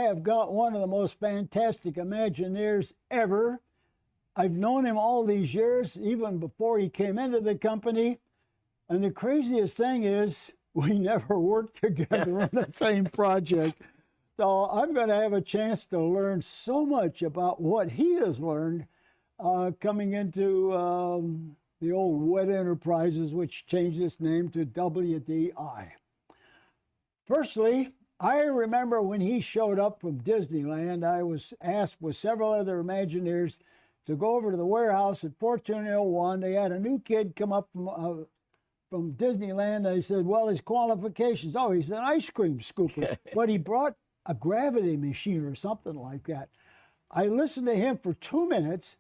have got one of the most fantastic Imagineers ever. I've known him all these years, even before he came into the company. And the craziest thing is, we never worked together on the same project. So I'm going to have a chance to learn so much about what he has learned coming into the old Wet Enterprises, which changed its name to WDI. Firstly, I remember when he showed up from Disneyland, I was asked with several other Imagineers to go over to the warehouse at 1401. They had a new kid come up from Disneyland. They said, well, his qualifications, oh, he's an ice cream scooper. But he brought a gravity machine or something like that. I listened to him for 2 minutes,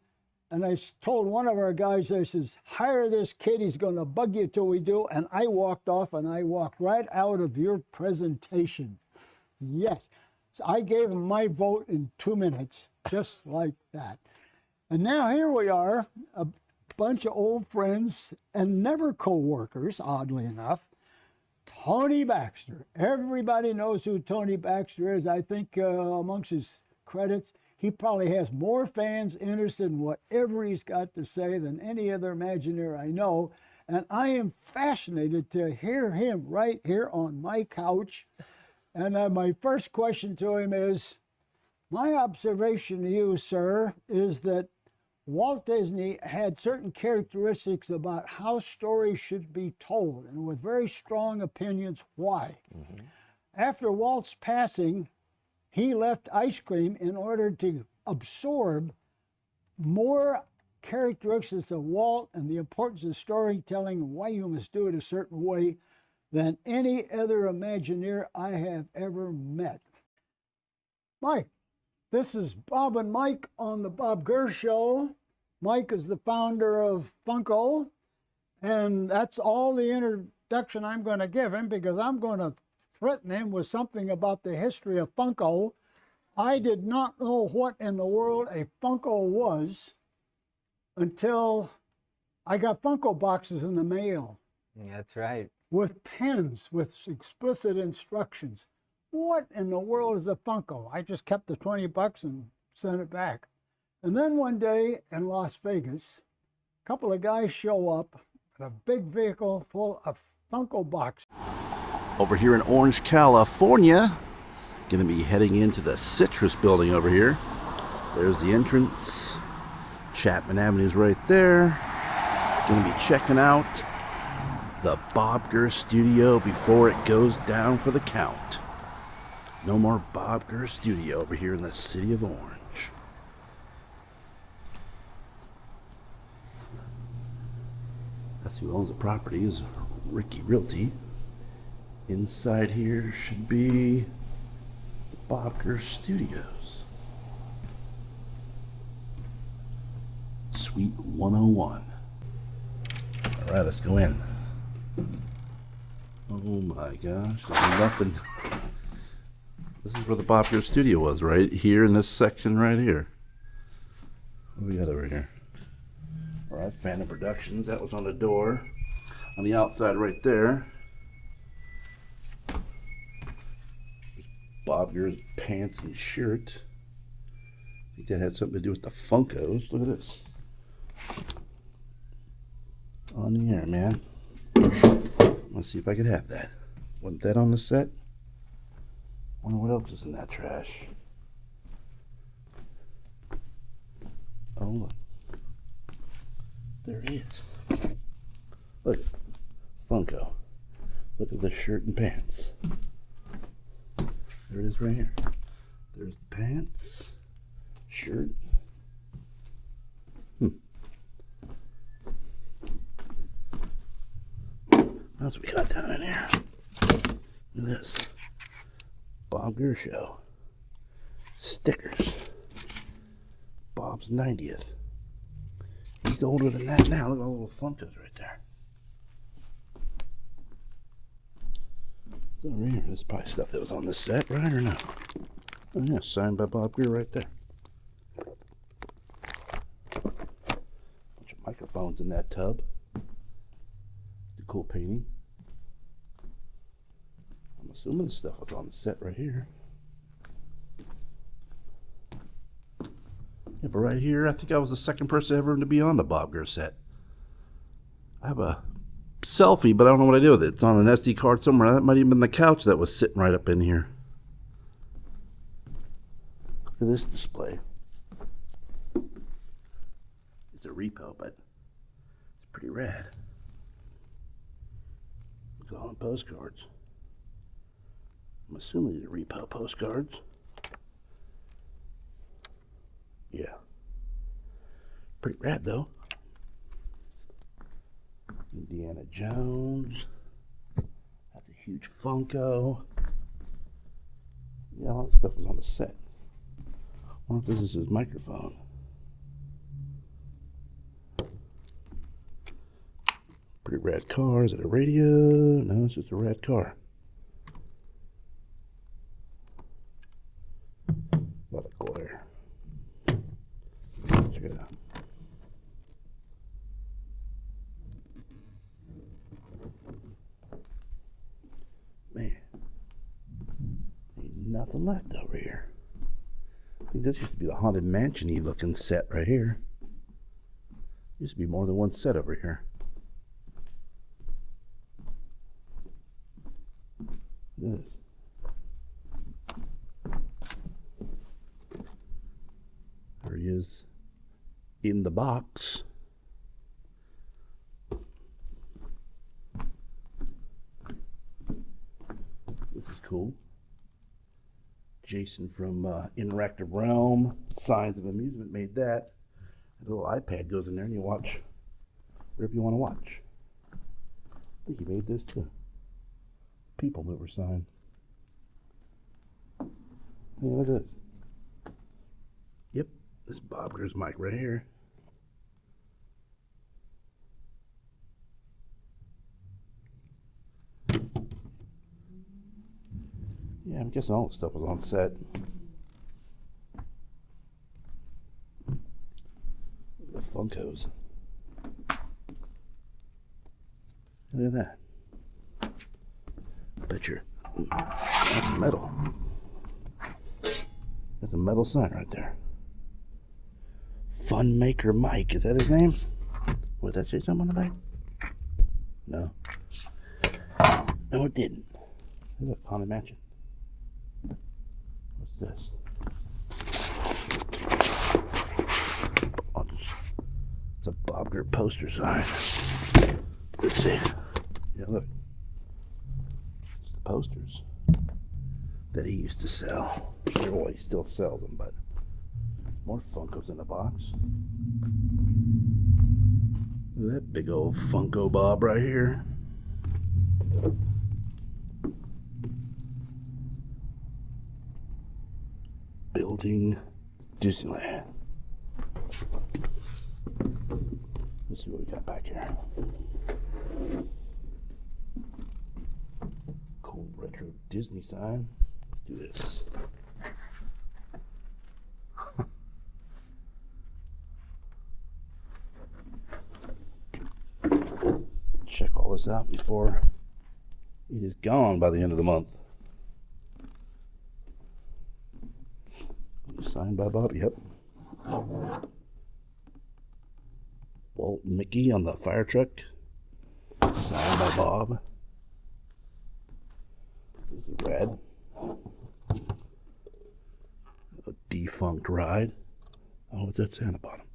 and I told one of our guys, I says, hire this kid, he's going to bug you till we do. And I walked off, and I walked right out of your presentation. Yes. So I gave him my vote in 2 minutes, just like that. And now here we are, a bunch of old friends and never co-workers, oddly enough. Tony Baxter. Everybody knows who Tony Baxter is. I think amongst his credits, he probably has more fans interested in whatever he's got to say than any other Imagineer I know. And I am fascinated to hear him right here on my couch. And my first question to him is, my observation to you, sir, is that Walt Disney had certain characteristics about how stories should be told, and with very strong opinions why. Mm-hmm. After Walt's passing, he left ice cream in order to absorb more characteristics of Walt and the importance of storytelling and why you must do it a certain way than any other Imagineer I have ever met. Mike, this is Bob and Mike on the Bob Gurr Show. Mike is the founder of Funko, and that's all the introduction I'm going to give him, because I'm going to threaten him with something about the history of Funko. I did not know what in the world a Funko was until I got Funko boxes in the mail. That's right. With pens, with explicit instructions. What in the world is a Funko? I just kept the 20 bucks and sent it back. And then one day in Las Vegas, a couple of guys show up in a big vehicle full of Funko boxes. Over here in Orange, California, going to be heading into the Citrus building over here. There's the entrance. Chapman Avenue's right there. Going to be checking out the Bob Gurr Studio before it goes down for the count. No more Bob Gurr Studio over here in the city of Orange. That's who owns the property, is Ricky Realty. Inside here should be the Bob Gurr Studios. Suite 101. All right, let's go in. Oh my gosh, there's nothing. This is where the Bob Gurr Studio was, right here in this section right here. What do we got over here? All right, Phantom Productions, that was on the door. On the outside right there, Bob Gurr's pants and shirt. I think that had something to do with the Funkos. Look at this. On the air, man. Let's see if I could have that. Wasn't that on the set? Wonder what else is in that trash. Oh, look. There he is. Look. Funko. Look at the shirt and pants. There it is right here. There's the pants, shirt. That's what we got down in here. Look at this. Bob Gurr Show. Stickers. Bob's 90th. He's older than that now. Look at all the little Funkos right there. What's over here? There's probably stuff that was on the set, right, or no? Oh yeah, signed by Bob Gurr right there. Bunch of microphones in that tub. It's a cool painting. I'm assuming this stuff was on the set right here. Yeah, but right here, I think I was the second person ever to be on the Bob Gurr set. I have a selfie, but I don't know what I did with it. It's on an SD card somewhere. That might have been the couch that was sitting right up in here. Look at this display. It's a repo, but it's pretty rad. Look at all the postcards. I'm assuming these are repo postcards. Yeah. Pretty rad, though. Indiana Jones. That's a huge Funko. Yeah, all that stuff was on the set. I wonder if this is his microphone. Pretty rad car. Is it a radio? No, it's just a rad car. A lot of glare. Check it out. Man, ain't nothing left over here. I think this used to be the Haunted Mansion-y looking set right here. Used to be more than one set over here. Look at this. There he is in the box. This is cool. Jason from Interactive Realm, Signs of Amusement made that. A little iPad goes in there and you watch whatever you want to watch. I think he made this too. People mover sign. Hey, look at this. Yep, this is Bob Gurr's mic right here. Yeah, I'm guessing all the stuff was on set. The Funkos. Look at that. Picture. That's metal. That's a metal sign right there. Fun Maker Mike. Is that his name? Would that say something on the back? No. No, it didn't. Look, Haunted Mansion. What's this? Oh, it's a Bob Gurr poster sign. Let's see. Yeah, look. It's the posters that he used to sell. Well, he still sells them, but more Funkos in the box. Look at that big old Funko Bob right here. Building Disneyland. Let's see what we got back here. Cool retro Disney sign. Let's do this. Check all this out before it is gone by the end of the month. Signed by Bob, yep. Walt and Mickey on the fire truck. Signed by Bob. This is rad. A defunct ride. Oh, what's that say on the bottom?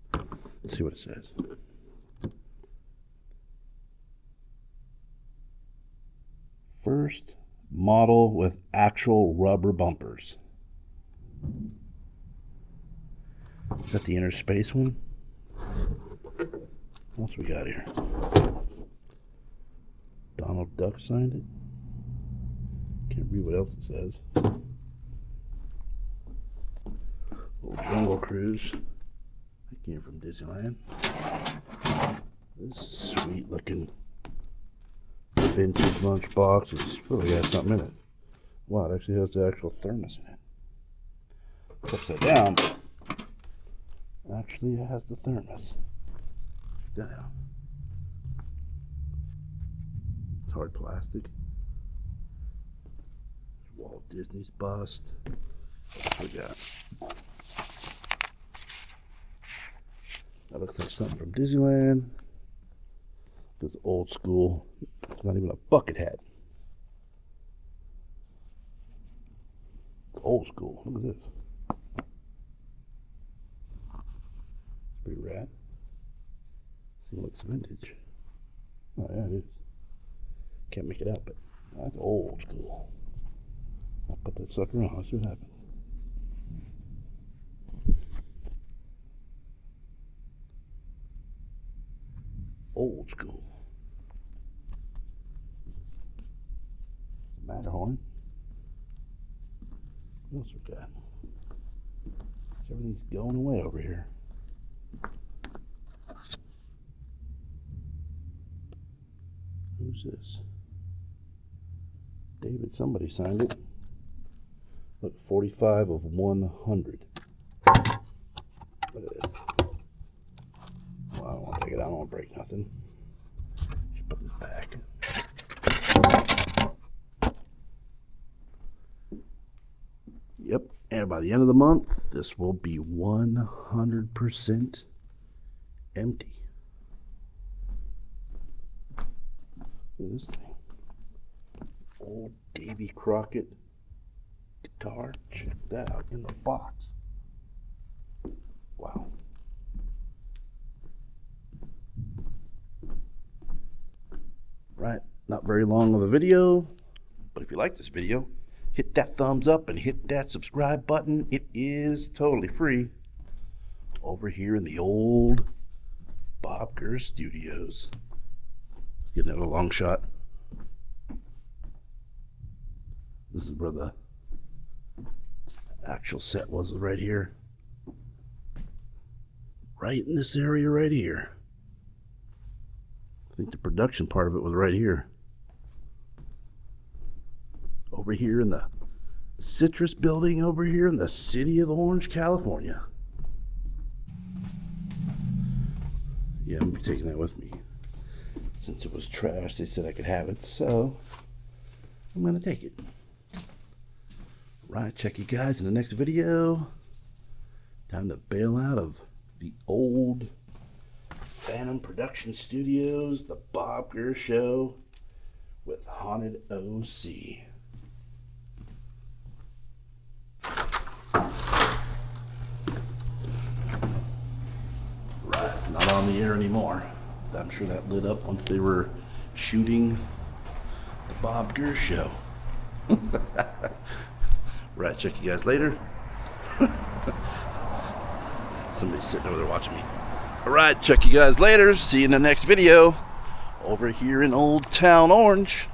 Let's see what it says. First model with actual rubber bumpers. Is that the Inner Space one? What else we got here? Donald Duck signed it. Can't read what else it says. Little Jungle Cruise. That came from Disneyland. This sweet looking vintage lunchbox. It's really got something in it. Wow, it actually has the actual thermos in it. It's upside down, but actually it has the thermos. Check that out. It's hard plastic. Walt Disney's bust. What we got? looks like something from Disneyland. It's old school. It's not even a bucket hat. It's old school. Look at this. It's pretty rad. See, it looks vintage. Oh yeah, it is. Can't make it out, but that's old school. I'll put that sucker on. Let's see what happens. Old school. Matterhorn. What else we got? Everything's going away over here. Who's this? David, somebody signed it. Look, 45 of 100. Look at this. Well, I don't want to take it out. I don't want to break nothing. Just put it back. Yep, and by the end of the month, this will be 100% empty. Look at this thing. Old Davy Crockett guitar. Check that out in the box. Wow. Right, not very long of a video, but if you like this video, hit that thumbs up and hit that subscribe button. It is totally free over here in the old Bob GURR Studios. Let's get another long shot. This is where the actual set was, right here. Right in this area right here. I think the production part of it was right here. Over here in the Citrus building over here in the city of Orange, California. Yeah, I'm gonna be taking that with me. Since it was trash, they said I could have it, so I'm gonna take it. Right, check you guys in the next video. Time to bail out of the old Phantom Production Studios, the Bob GURR Show with Haunted OC. Right, it's not on the air anymore. I'm sure that lit up once they were shooting the Bob GURR Show. Right, check you guys later. Somebody's sitting over there watching me. Alright, check you guys later. See you in the next video. Over here in Old Town Orange.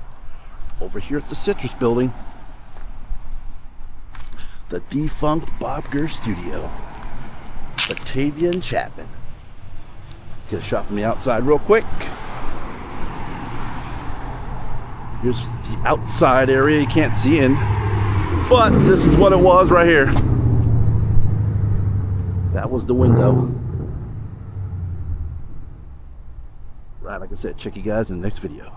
Over here at the Citrus building. The defunct Bob GURR Studio. Batavia and Chapman. Let's get a shot from the outside real quick. Here's the outside area you can't see in. But this is what it was right here. That was the window. Right, like I said, check you guys in the next video.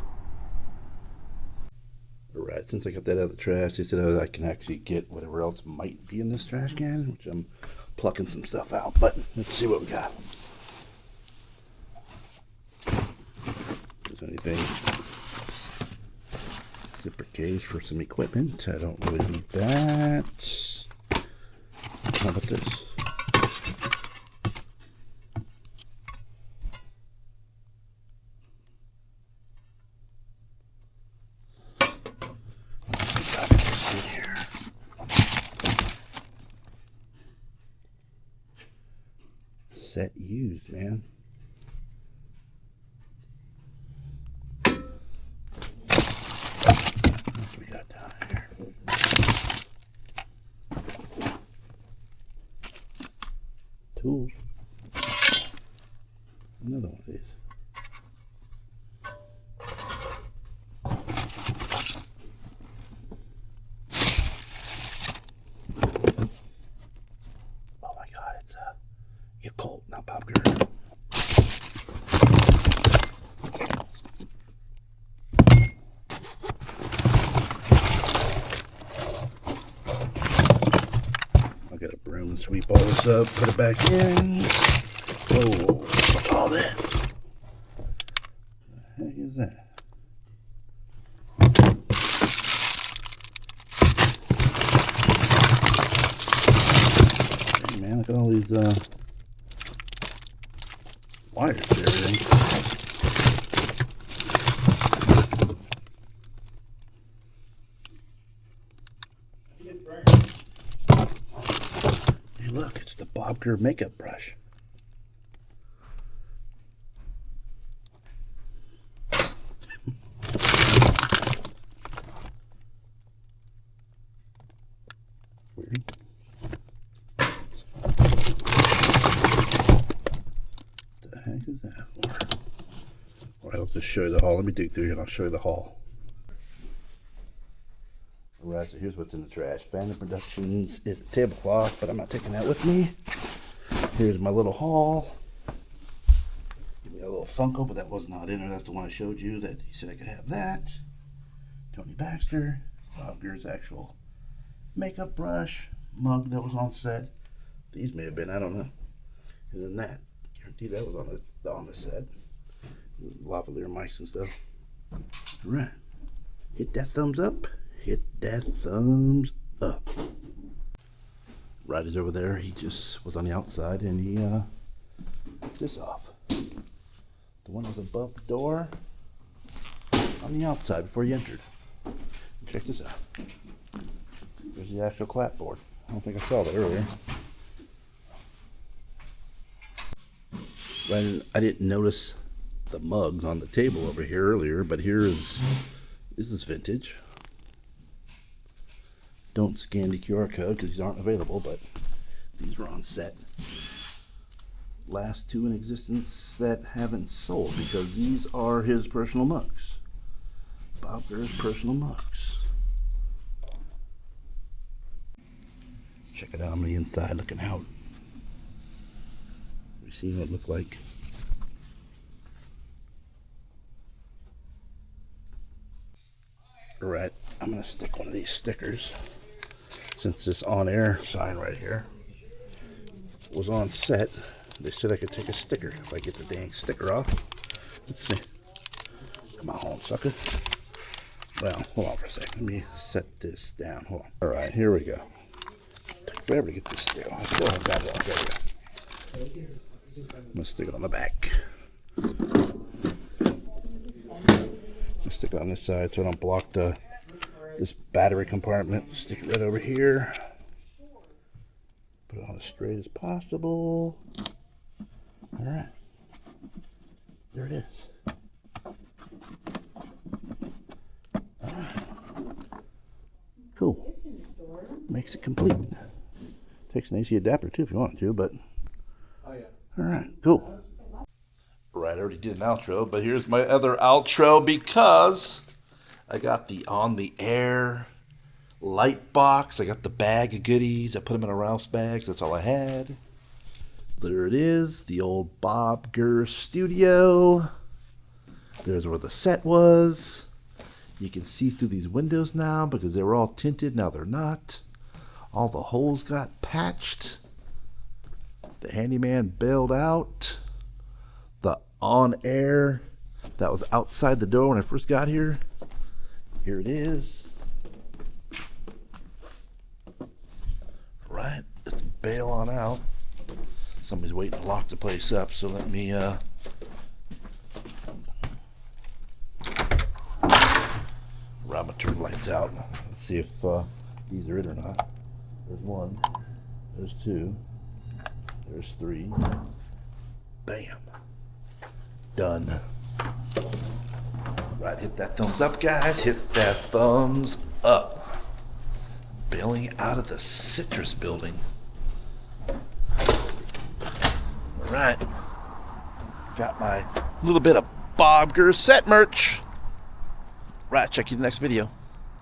Alright, since I got that out of the trash, they said I can actually get whatever else might be in this trash can, which I'm plucking some stuff out, but let's see what we got. If there's anything. Zipper case for some equipment. I don't really need that. How about this? Set used, man. What we got down here? Tools. Another one of these. Oh my God, it's a Colt, not Bob GURR. I got Got a broom and sweep all this up, put it back in. Whoa, what's all that? What the heck is that? Hey man, look at all these wires and everything. Hey look, it's the BOB GURR makeup brush. Weird. What the heck is that for? Alright, I'll just show you the haul. Let me dig through here and I'll show you the haul. Alright, so here's what's in the trash. Phantom Productions is a tablecloth, but I'm not taking that with me. Here's my little haul. Give me a little Funko, but that was not in there. That's the one I showed you that he said I could have that. Tony Baxter. BOB GURR's actual makeup brush. Mug that was on set. These may have been, I don't know. And then that. Guarantee that was on the set. Lavalier mics and stuff. Alright. Hit that thumbs up. Hit that thumbs up. Ryder's over there. He just was on the outside and he took this off. The one that was above the door on the outside before he entered. Check this out. There's the actual clapboard. I don't think I saw that earlier. Right, I didn't notice the mugs on the table over here earlier, but this is vintage. Don't scan the QR code because these aren't available, but these were on set. Last two in existence that haven't sold because these are his personal mugs. BOB GURR's personal mugs. Check it out on the inside looking out. We see what it looks like. Alright, I'm gonna stick one of these stickers since this on-air sign right here was on set. They said I could take a sticker if I get the dang sticker off. Let's see. Come on home, sucker. Well, hold on for a second. Let me set this down. Hold on. Alright, here we go. Took forever to get this sticker. I still have got it off. There we go. I'm gonna stick it on the back. Stick it on this side so I don't block this battery compartment. Stick it right over here. Put it on as straight as possible. Alright. There it is. Alright. Cool. Makes it complete. Takes an AC adapter too if you want to, but alright, cool. Right, I already did an outro, but here's my other outro because I got the on the air light box. I got the bag of goodies. I put them in a Ralph's bags. That's all I had. There it is, the old BOB GURR Studio. There's where the set was. You can see through these windows now because they were all tinted. Now they're not. All the holes got patched. The handyman bailed out. The on air that was outside the door when I first got here. Here it is. Right, let's bail on out. Somebody's waiting to lock the place up, so let me Rob will turn the lights out. Let's see if these are in or not. There's one, there's two, there's three. Bam. Done. Right, hit that thumbs up, guys. Hit that thumbs up. Bailing out of the Citrus building. Alright. Got my little bit of BOB GURR set merch. Right, check you in the next video.